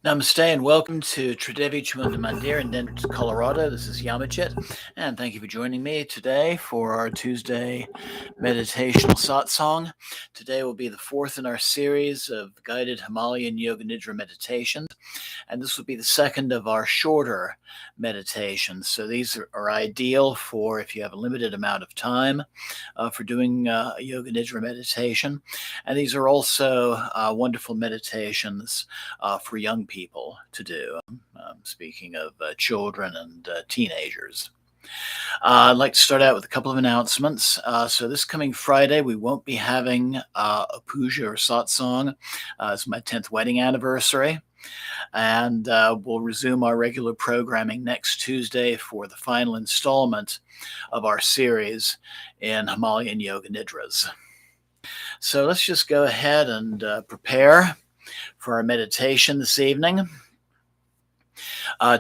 Namaste and welcome to Tridevi Chumundamandir in Denver, Colorado. This is Yamachit, and thank you for joining me today for our Tuesday meditational satsang. Today will be the fourth in our series of guided Himalayan Yoga Nidra meditations, and this will be the second of our shorter meditations. So these are ideal for if you have a limited amount of time for doing a Yoga Nidra meditation, and these are also wonderful meditations for young people to do. Speaking of children and teenagers. I'd like to start out with a couple of announcements. So this coming Friday, we won't be having a puja or satsang. It's my 10th wedding anniversary. And we'll resume our regular programming next Tuesday for the final installment of our series in Himalayan Yoga Nidras. So let's just go ahead and prepare for our meditation this evening.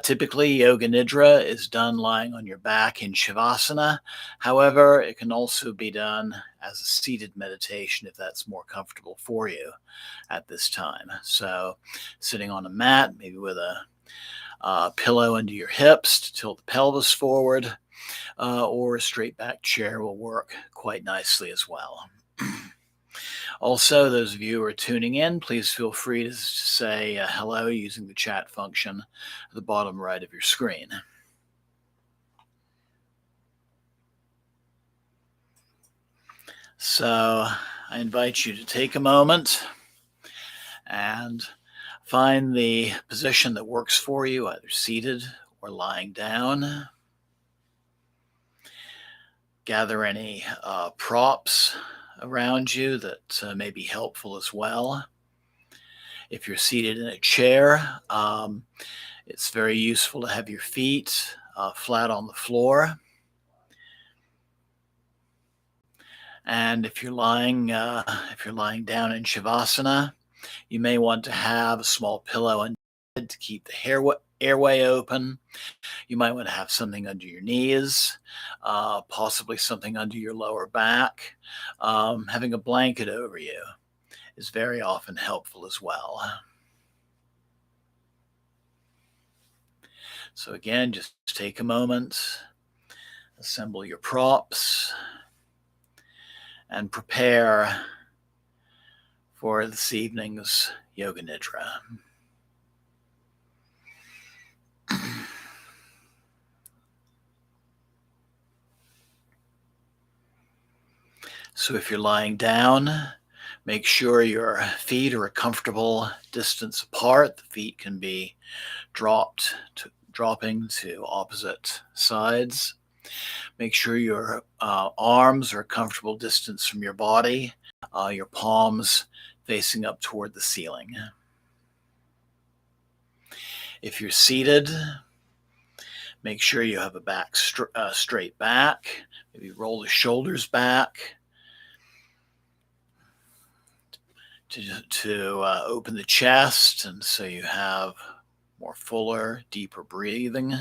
Typically, Yoga Nidra is done lying on your back in Shavasana. However, it can also be done as a seated meditation if that's more comfortable for you at this time. So, sitting on a mat, maybe with a pillow under your hips to tilt the pelvis forward, or a straight back chair will work quite nicely as well. Also, those of you who are tuning in, please feel free to say hello using the chat function at the bottom right of your screen. So I invite you to take a moment and find the position that works for you, either seated or lying down. Gather any props around you that may be helpful as well. If you're seated in a chair, it's very useful to have your feet flat on the floor. And if you're lying down in Shavasana, you may want to have a small pillow under your head to keep the airway open. You might want to have something under your knees, possibly something under your lower back. Having a blanket over you is very often helpful as well. So again, just take a moment, assemble your props, and prepare for this evening's Yoga Nidra. So if you're lying down, make sure your feet are a comfortable distance apart. The feet can be dropping to opposite sides. Make sure your arms are a comfortable distance from your body, your palms facing up toward the ceiling. If you're seated, make sure you have a straight back. Maybe roll the shoulders back to open the chest, and so you have more fuller, deeper breathing.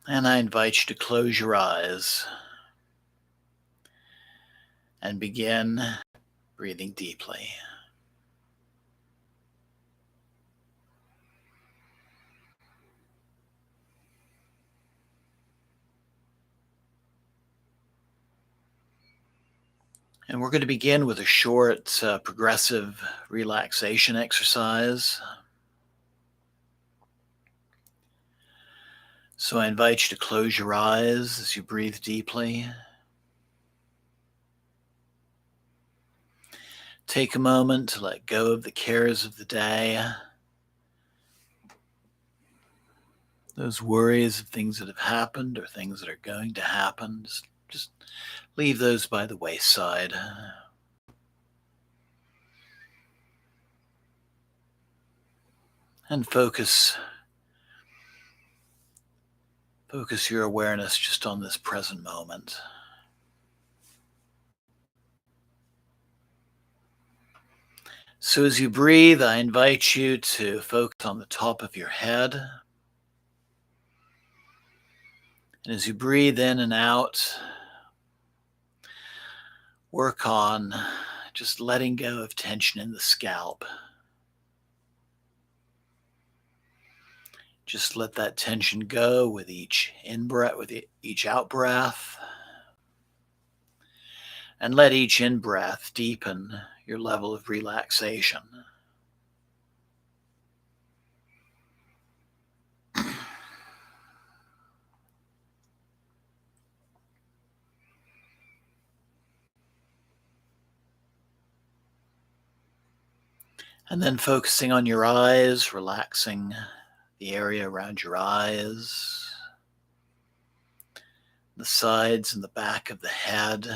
And I invite you to close your eyes and begin breathing deeply. And we're going to begin with a short progressive relaxation exercise. So I invite you to close your eyes as you breathe deeply. Take a moment to let go of the cares of the day, those worries of things that have happened or things that are going to happen. Just leave those by the wayside. And focus your awareness just on this present moment. So as you breathe, I invite you to focus on the top of your head. And as you breathe in and out, work on just letting go of tension in the scalp. Just let that tension go with each in-breath, with each out-breath. And let each in-breath deepen your level of relaxation. And then focusing on your eyes, relaxing the area around your eyes, the sides and the back of the head.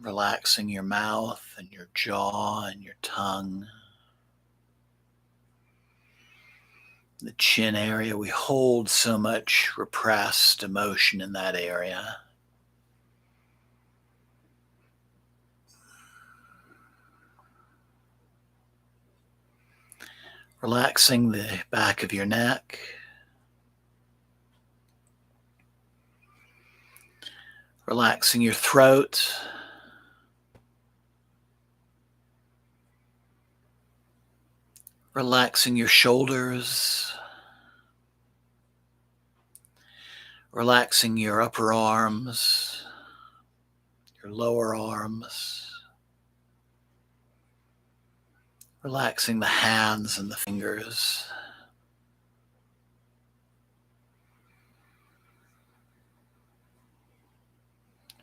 Relaxing your mouth and your jaw and your tongue. The chin area, we hold so much repressed emotion in that area. Relaxing the back of your neck. Relaxing your throat. Relaxing your shoulders. Relaxing your upper arms, your lower arms. Relaxing the hands and the fingers.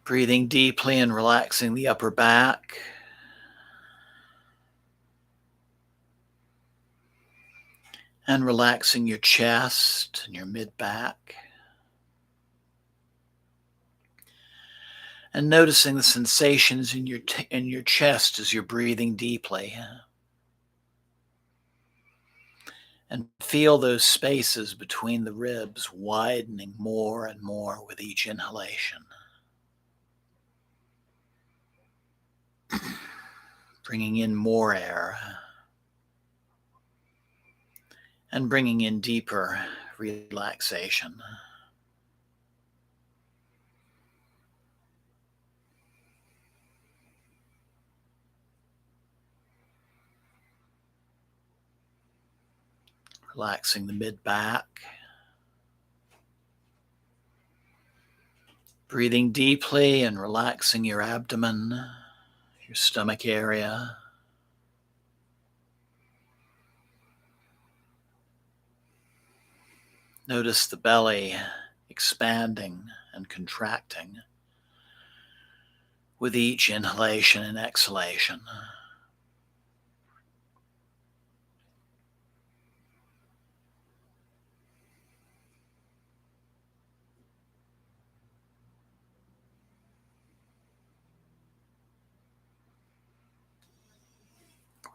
Breathing deeply and relaxing the upper back. And relaxing your chest and your mid-back. And noticing the sensations in your chest as you're breathing deeply. And feel those spaces between the ribs widening more and more with each inhalation. Bringing in more air. And bringing in deeper relaxation. Relaxing the mid-back. Breathing deeply and relaxing your abdomen, your stomach area. Notice the belly expanding and contracting with each inhalation and exhalation.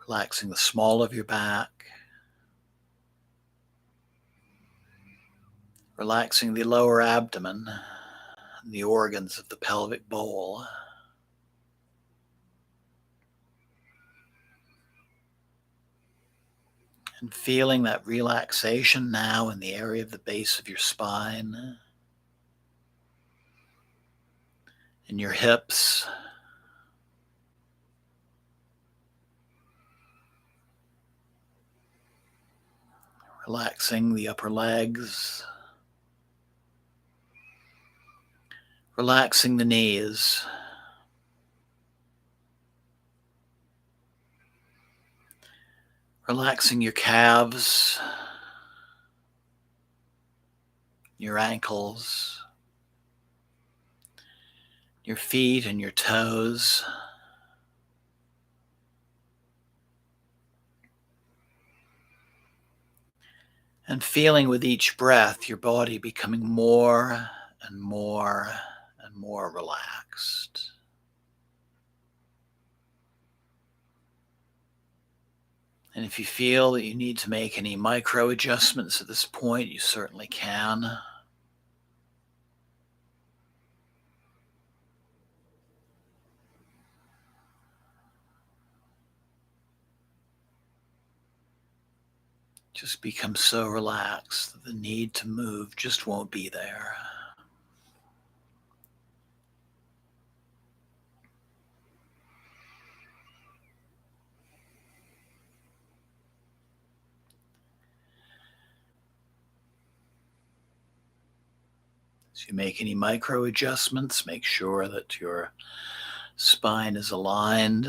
Relaxing the small of your back. Relaxing the lower abdomen and the organs of the pelvic bowl. And feeling that relaxation now in the area of the base of your spine, in your hips, relaxing the upper legs, relaxing the knees, relaxing your calves, your ankles, your feet and your toes. And feeling with each breath your body becoming more and more and more relaxed. And if you feel that you need to make any micro adjustments at this point, you certainly can. Just become so relaxed that the need to move just won't be there. As you make any micro adjustments, make sure that your spine is aligned.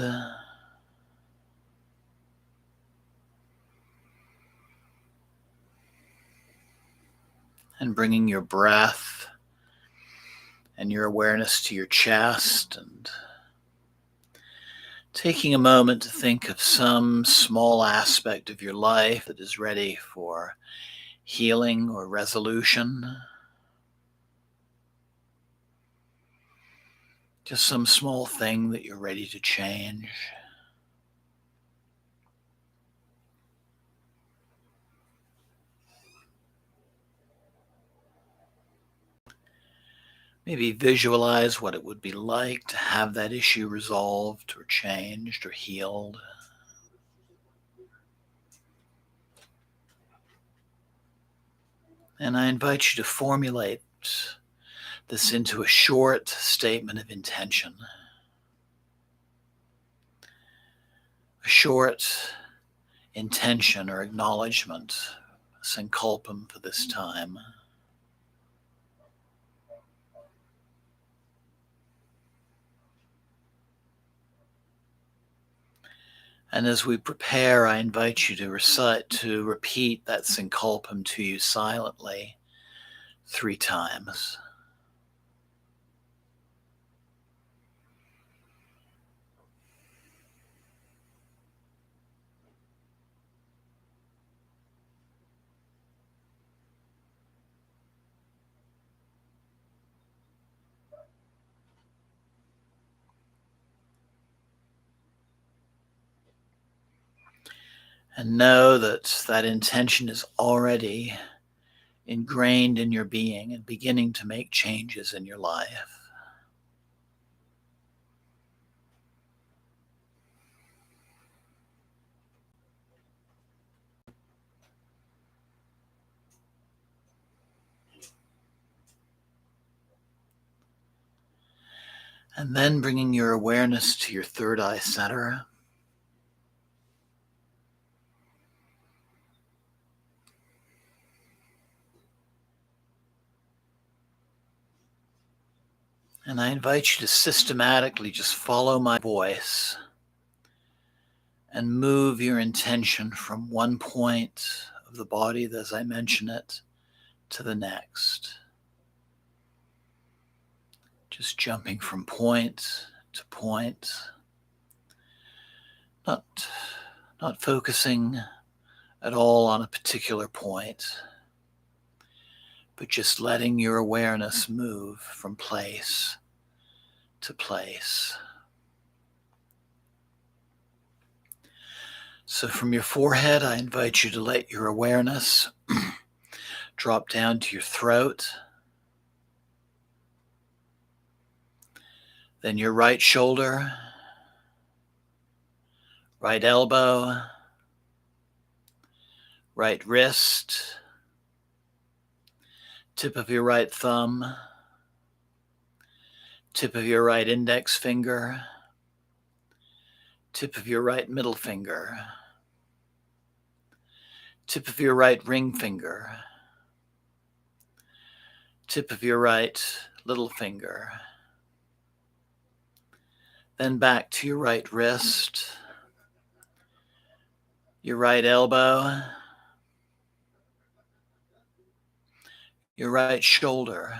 And bringing your breath and your awareness to your chest, and taking a moment to think of some small aspect of your life that is ready for healing or resolution. Just some small thing that you're ready to change. Maybe visualize what it would be like to have that issue resolved or changed or healed. And I invite you to formulate this into a short statement of intention. A short intention or acknowledgement, sankalpam for this time. And as we prepare, I invite you to repeat that sankalpam to you silently 3 times. And know that that intention is already ingrained in your being and beginning to make changes in your life. And then bringing your awareness to your third eye center. And I invite you to systematically just follow my voice and move your intention from one point of the body, as I mention it, to the next. Just jumping from point to point, not focusing at all on a particular point, but just letting your awareness move from place to place. So from your forehead, I invite you to let your awareness drop down to your throat, then your right shoulder, right elbow, right wrist, tip of your right thumb, tip of your right index finger, tip of your right middle finger, tip of your right ring finger, tip of your right little finger, then back to your right wrist, your right elbow, your right shoulder.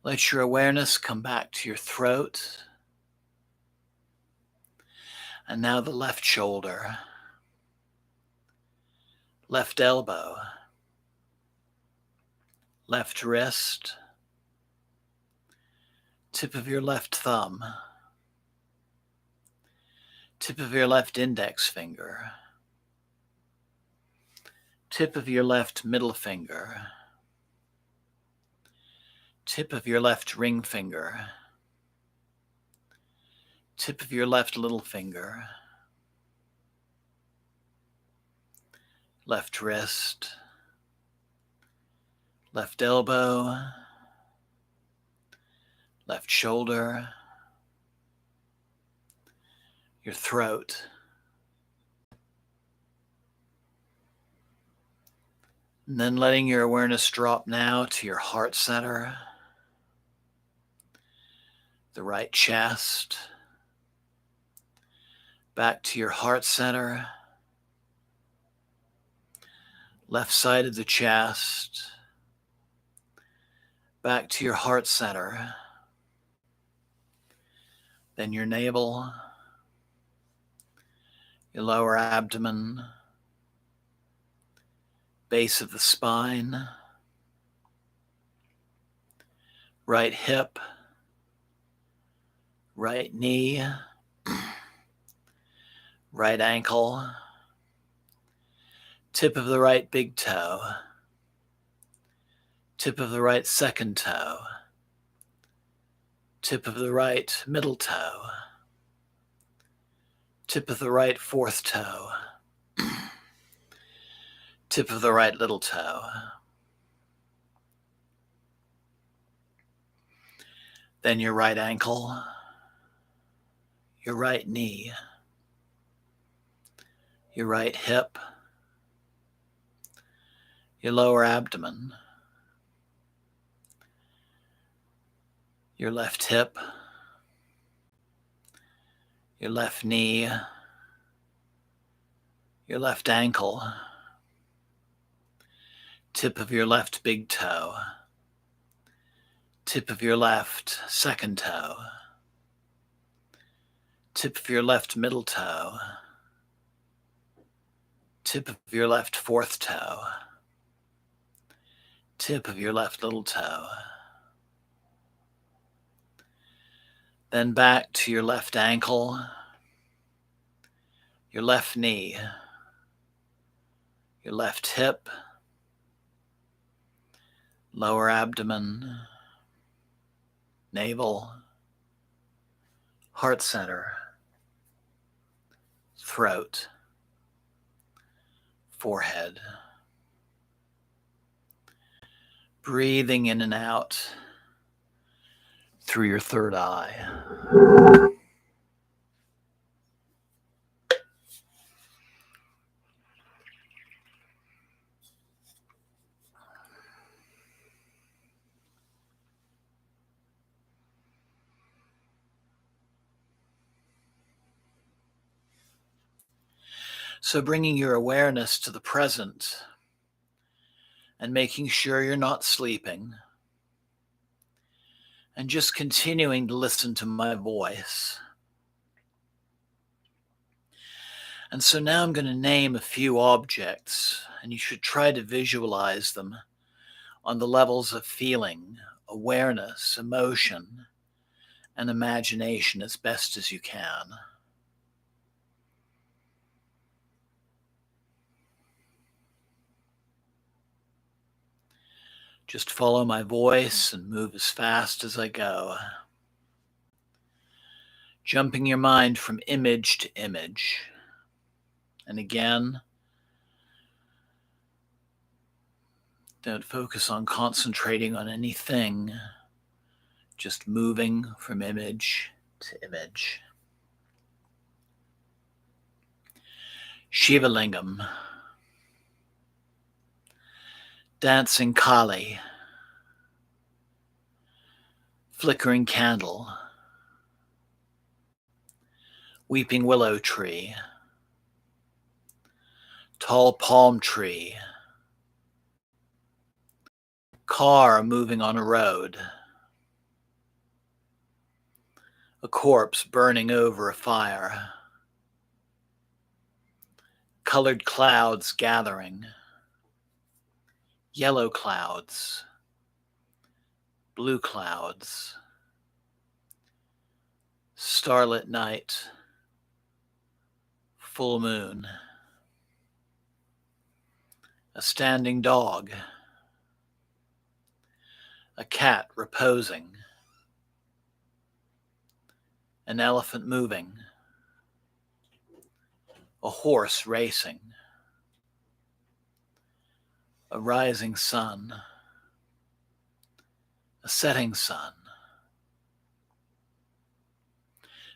Let your awareness come back to your throat. And now the left shoulder, left elbow, left wrist, tip of your left thumb, tip of your left index finger, tip of your left middle finger, tip of your left ring finger, tip of your left little finger, left wrist, left elbow, left shoulder, your throat. And then letting your awareness drop now to your heart center, the right chest, back to your heart center, left side of the chest, back to your heart center, then your navel, your lower abdomen, base of the spine, right hip, right knee, right ankle, tip of the right big toe, tip of the right second toe, tip of the right middle toe, tip of the right fourth toe, tip of the right little toe. Then your right ankle, your right knee, your right hip, your lower abdomen, your left hip, your left knee, your left ankle, tip of your left big toe, tip of your left second toe, tip of your left middle toe, tip of your left fourth toe, tip of your left little toe. Then back to your left ankle, your left knee, your left hip, lower abdomen, navel, heart center, throat, forehead. Breathing in and out through your third eye. So bringing your awareness to the present and making sure you're not sleeping, and just continuing to listen to my voice. And so now I'm going to name a few objects, and you should try to visualize them on the levels of feeling, awareness, emotion, and imagination as best as you can. Just follow my voice and move as fast as I go. Jumping your mind from image to image. And again, don't focus on concentrating on anything, just moving from image to image. Shiva Lingam, dancing Kali, flickering candle, weeping willow tree, tall palm tree, car moving on a road, a corpse burning over a fire, colored clouds gathering, yellow clouds, blue clouds, starlit night, full moon, a standing dog, a cat reposing, an elephant moving, a horse racing, a rising sun, a setting sun,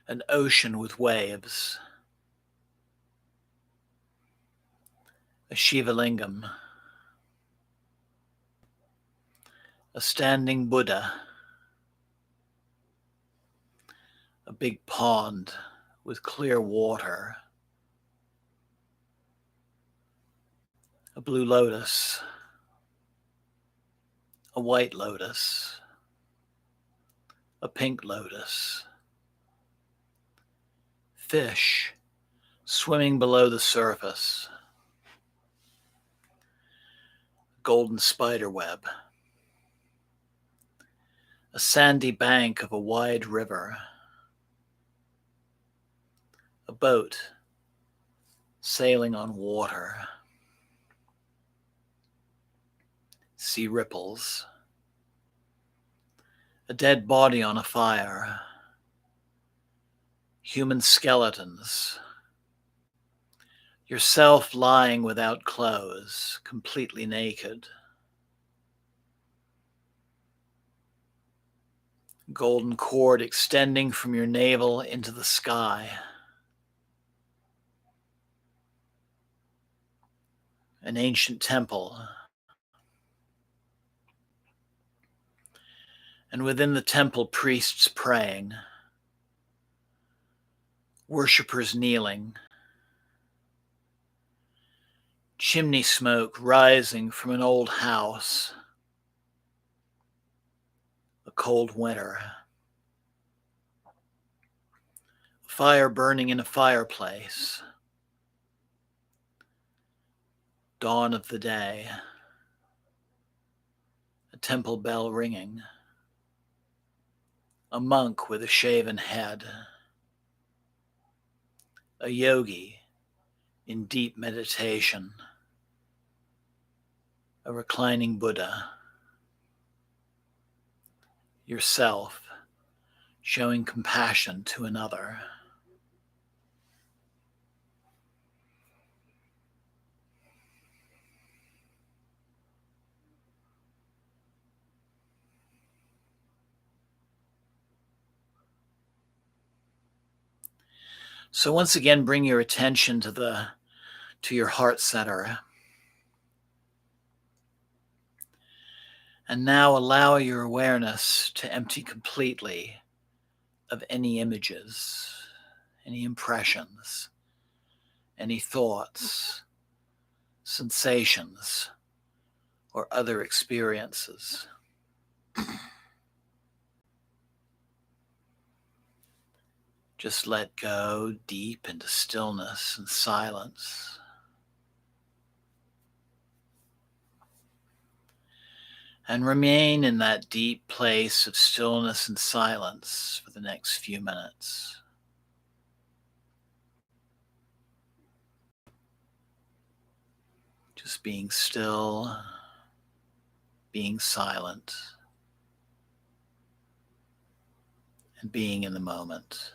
an ocean with waves, a Shiva Lingam, a standing Buddha, a big pond with clear water, a blue lotus, a white lotus, a pink lotus, fish swimming below the surface, golden spider web, a sandy bank of a wide river, a boat sailing on water, sea ripples, a dead body on a fire, human skeletons, yourself lying without clothes, completely naked, golden cord extending from your navel into the sky, an ancient temple, and within the temple priests praying, worshippers kneeling, chimney smoke rising from an old house, a cold winter, fire burning in a fireplace, dawn of the day, a temple bell ringing, a monk with a shaven head, a yogi in deep meditation, a reclining Buddha, yourself showing compassion to another. So once again, bring your attention to your heart center. And now allow your awareness to empty completely of any images, any impressions, any thoughts, sensations, or other experiences. Just let go deep into stillness and silence. And remain in that deep place of stillness and silence for the next few minutes. Just being still, being silent, and being in the moment.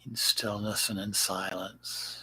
In stillness and in silence.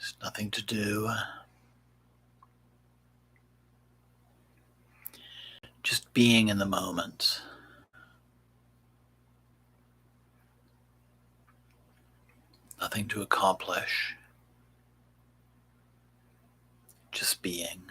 There's nothing to do. Just being in the moment. Nothing to accomplish. Just being.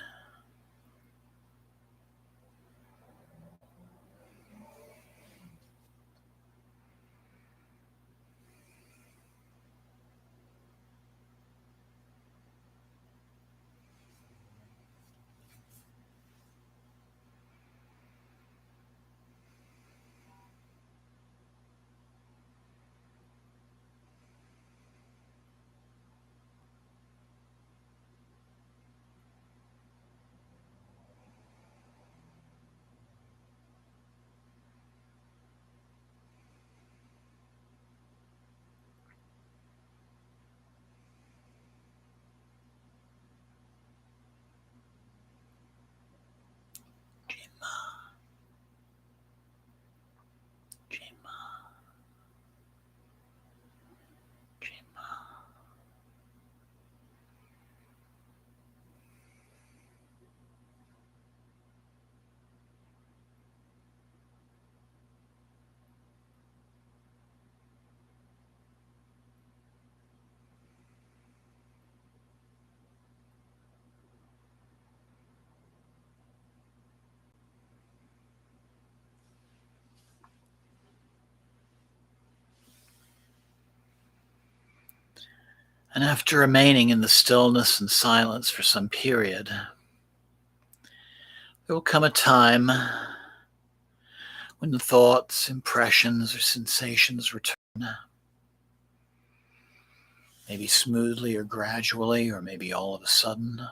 And after remaining in the stillness and silence for some period, there will come a time when the thoughts, impressions, or sensations return. Maybe smoothly or gradually, or maybe all of a sudden.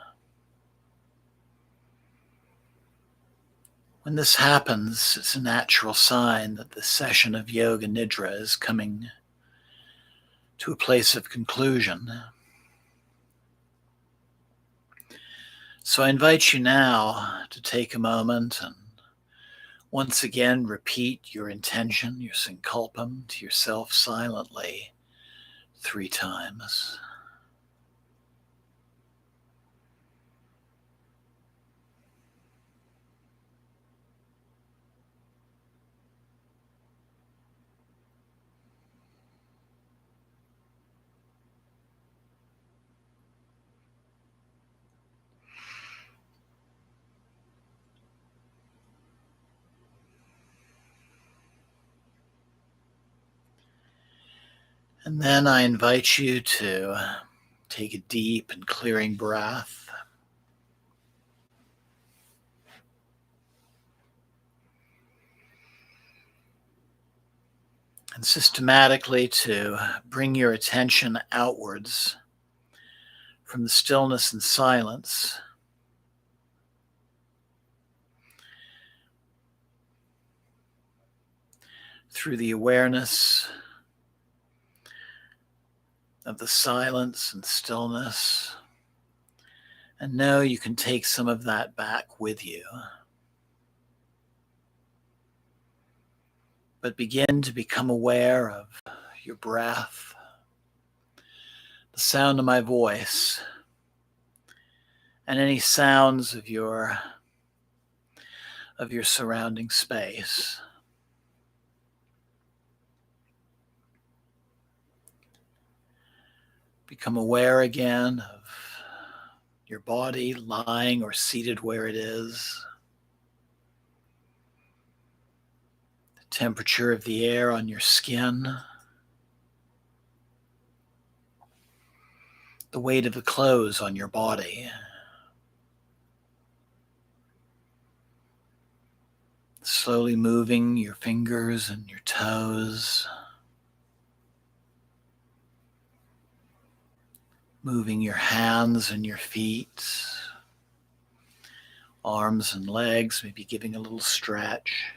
When this happens, it's a natural sign that the session of yoga nidra is coming to a place of conclusion. So I invite you now to take a moment and once again repeat your intention, your sankalpam, to yourself silently 3 times. And then I invite you to take a deep and clearing breath. And systematically to bring your attention outwards from the stillness and silence through the awareness of the silence and stillness. And know you can take some of that back with you. But begin to become aware of your breath, the sound of my voice, and any sounds of your surrounding space. Become aware again of your body lying or seated where it is, the temperature of the air on your skin, the weight of the clothes on your body. Slowly moving your fingers and your toes, moving your hands and your feet, arms and legs, maybe giving a little stretch.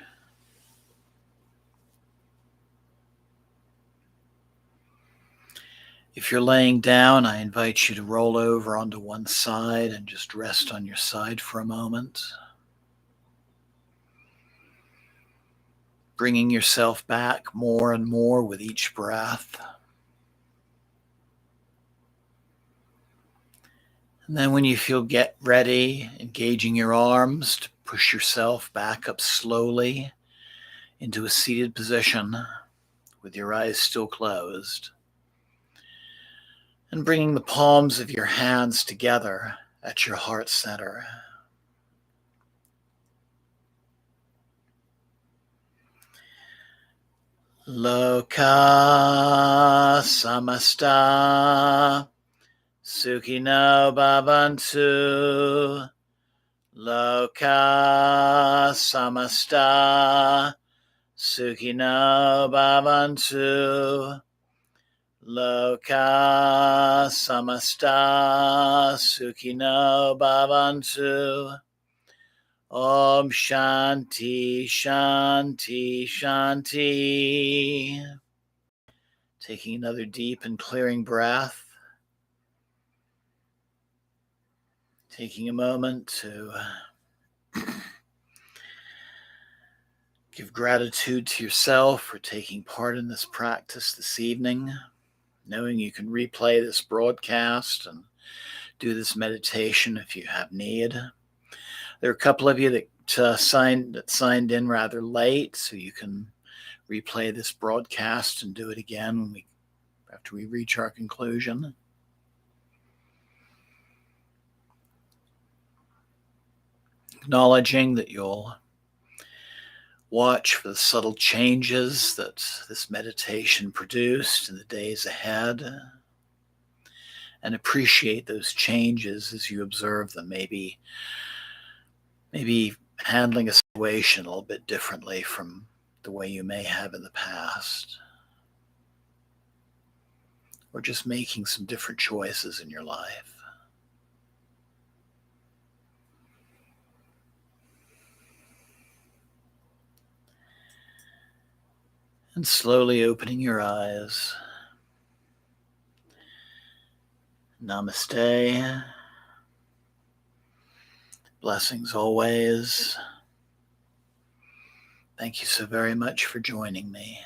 If you're laying down, I invite you to roll over onto one side and just rest on your side for a moment. Bringing yourself back more and more with each breath. And then when you feel get ready, engaging your arms to push yourself back up slowly into a seated position with your eyes still closed. And bringing the palms of your hands together at your heart center. Loka samasta sukhino bhavantu. Loka samasta sukhino bhavantu. Loka samasta sukhino bhavantu. Om Shanti, Shanti, Shanti. Taking another deep and clearing breath. Taking a moment to give gratitude to yourself for taking part in this practice this evening, knowing you can replay this broadcast and do this meditation if you have need. There are a couple of you that signed in rather late, so you can replay this broadcast and do it again after we reach our conclusion. Acknowledging that you'll watch for the subtle changes that this meditation produced in the days ahead, and appreciate those changes as you observe them. Maybe handling a situation a little bit differently from the way you may have in the past, or just making some different choices in your life. And slowly opening your eyes. Namaste. Blessings always. Thank you so very much for joining me.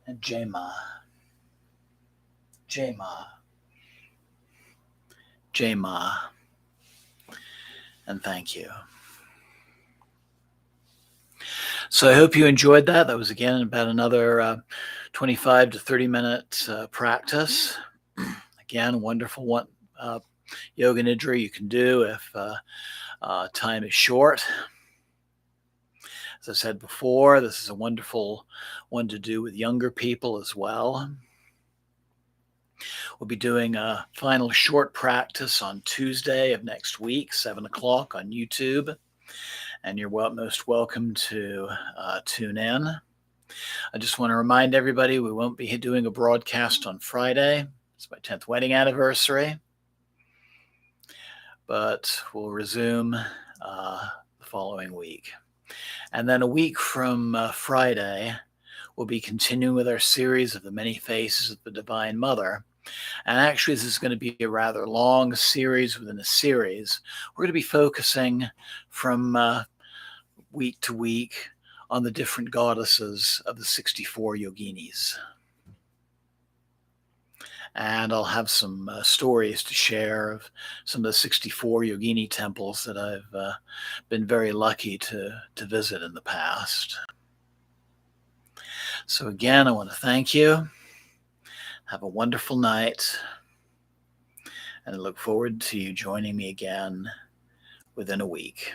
And Jai Ma. Jai Ma. Jai Ma. And thank you. So I hope you enjoyed that. That was again about another 25 to 30 minute practice. Again, wonderful one. Yoga Nidra you can do if time is short. As I said before, this is a wonderful one to do with younger people as well. We'll be doing a final short practice on Tuesday of next week, 7 o'clock on YouTube. And you're most welcome to tune in. I just want to remind everybody we won't be doing a broadcast on Friday. It's my 10th wedding anniversary. But we'll resume the following week. And then a week from Friday, we'll be continuing with our series of the many faces of the Divine Mother. And actually, this is going to be a rather long series within a series. We're going to be focusing from week to week on the different goddesses of the 64 yoginis. And I'll have some stories to share of some of the 64 yogini temples that I've been very lucky to visit in the past. So again, I want to thank you. Have a wonderful night. And I look forward to you joining me again within a week.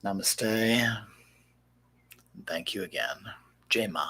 Namaste. And thank you again. Jai Ma.